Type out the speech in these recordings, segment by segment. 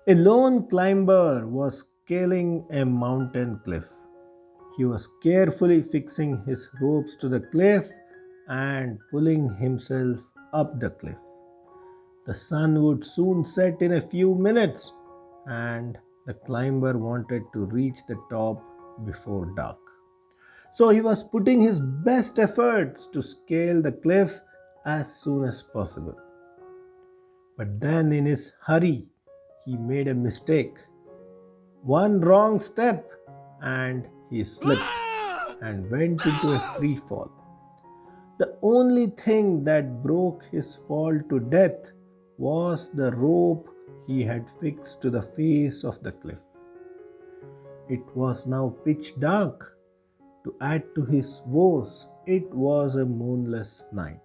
A lone climber was scaling a mountain cliff. He was carefully fixing his ropes to the cliff and pulling himself up the cliff. The sun would soon set in a few minutes, and the climber wanted to reach the top before dark. So he was putting his best efforts to scale the cliff as soon as possible. But then, in his hurry, he made a mistake. One wrong step, and he slipped and went into a free fall. The only thing that broke his fall to death was the rope he had fixed to the face of the cliff. It was now pitch dark. To add to his woes, it was a moonless night.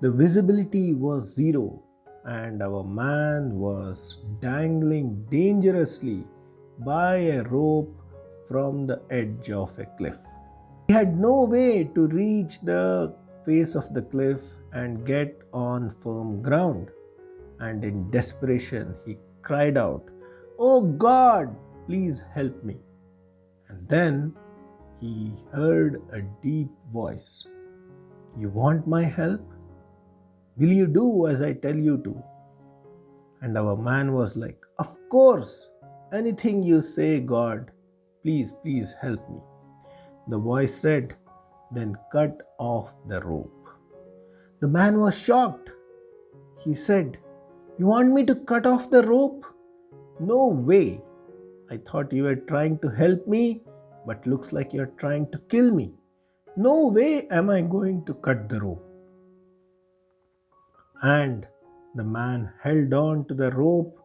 The visibility was zero, and our man was dangling dangerously by a rope from the edge of a cliff. He had no way to reach the face of the cliff and get on firm ground, and in desperation he cried out, "Oh God, please help me." And then he heard a deep voice. "You want my help? Will you do as I tell you to?" And our man was like, "Of course, anything you say, God. Please, please help me." The voice said, "Then cut off the rope." The man was shocked. He said, "You want me to cut off the rope? No way. I thought you were trying to help me, but looks like you're trying to kill me. No way am I going to cut the rope." And the man held on to the rope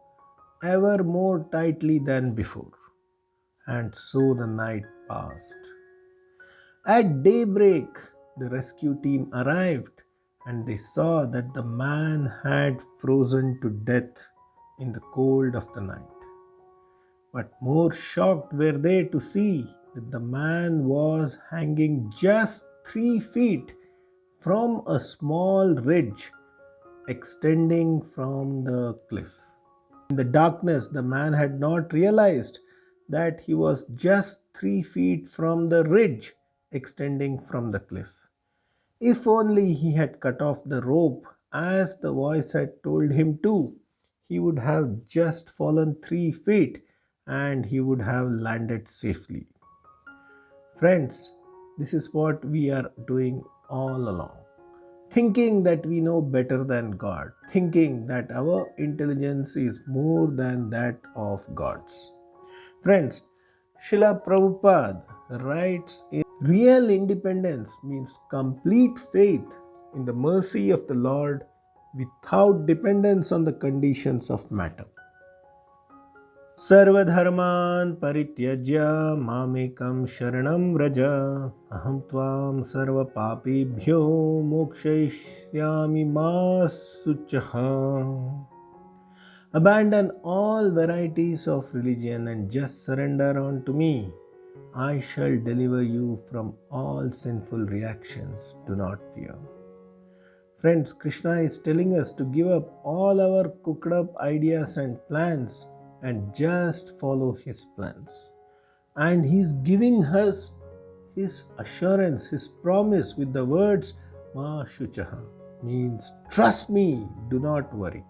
ever more tightly than before. And so the night passed. At daybreak, the rescue team arrived and they saw that the man had frozen to death in the cold of the night. But more shocked were they to see that the man was hanging just 3 feet from a small ridge extending from the cliff. In the darkness, the man had not realized that he was just 3 feet from the ridge extending from the cliff. If only he had cut off the rope as the voice had told him to, he would have just fallen 3 feet and he would have landed safely. Friends, this is what we are doing all along. Thinking that we know better than God, thinking that our intelligence is more than that of God's. Friends, Srila Prabhupada writes in real independence means complete faith in the mercy of the Lord without dependence on the conditions of matter. सर्वधर्मान् परित्यज्य मामेकं शरणं व्रज अहं त्वां सर्वपापेभ्यो मोक्षयिष्यामि मा शुचः. Abandon all varieties of religion and just surrender unto me. I shall deliver you from all sinful reactions. Do not fear. Friends, Krishna is telling us to give up all our cooked up ideas and plans and just follow his plans. And he's giving us his assurance, his promise with the words Ma Shuchaha, means trust me, do not worry.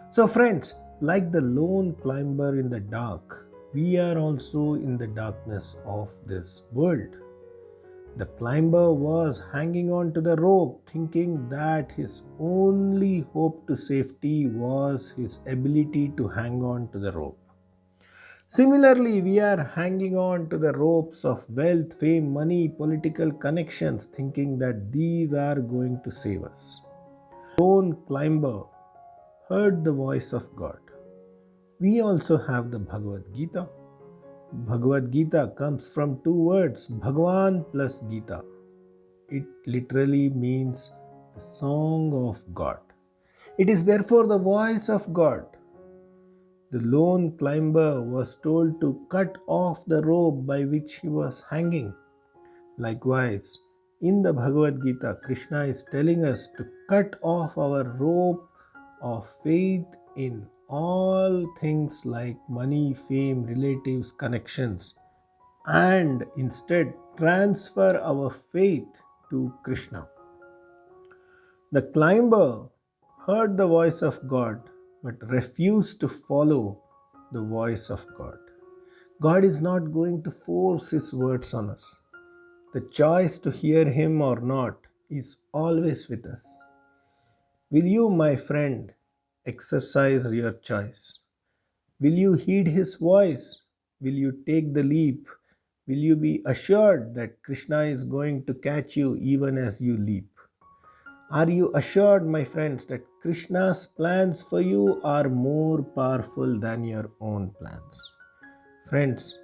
So friends, like the lone climber in the dark, we are also in the darkness of this world. The climber was hanging on to the rope, thinking that his only hope to safety was his ability to hang on to the rope. Similarly, we are hanging on to the ropes of wealth, fame, money, political connections, thinking that these are going to save us. The lone climber heard the voice of God. We also have the Bhagavad Gita. Bhagavad Gita comes from two words, Bhagavan plus Gita. It literally means the song of God. It is therefore the voice of God. The lone climber was told to cut off the rope by which he was hanging. Likewise, in the Bhagavad Gita, Krishna is telling us to cut off our rope of faith in all things like money, fame, relatives, connections, and instead transfer our faith to Krishna. The climber heard the voice of God but refused to follow the voice of God. God is not going to force His words on us. The choice to hear Him or not is always with us. Will you, my friend, exercise your choice? Will you heed His voice? Will you take the leap? Will you be assured that Krishna is going to catch you even as you leap? Are you assured, my friends, that Krishna's plans for you are more powerful than your own plans? Friends,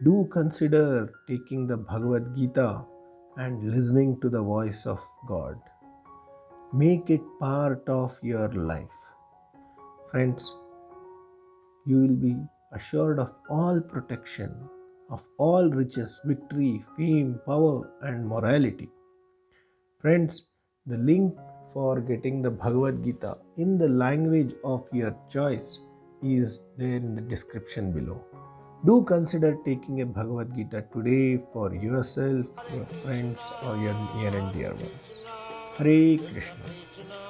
do consider taking the Bhagavad Gita and listening to the voice of God. Make it part of your life. Friends, you will be assured of all protection, of all riches, victory, fame, power, and morality. Friends, the link for getting the Bhagavad Gita in the language of your choice is there in the description below. Do consider taking a Bhagavad Gita today for yourself, your friends, or your near and dear ones. Hare Krishna.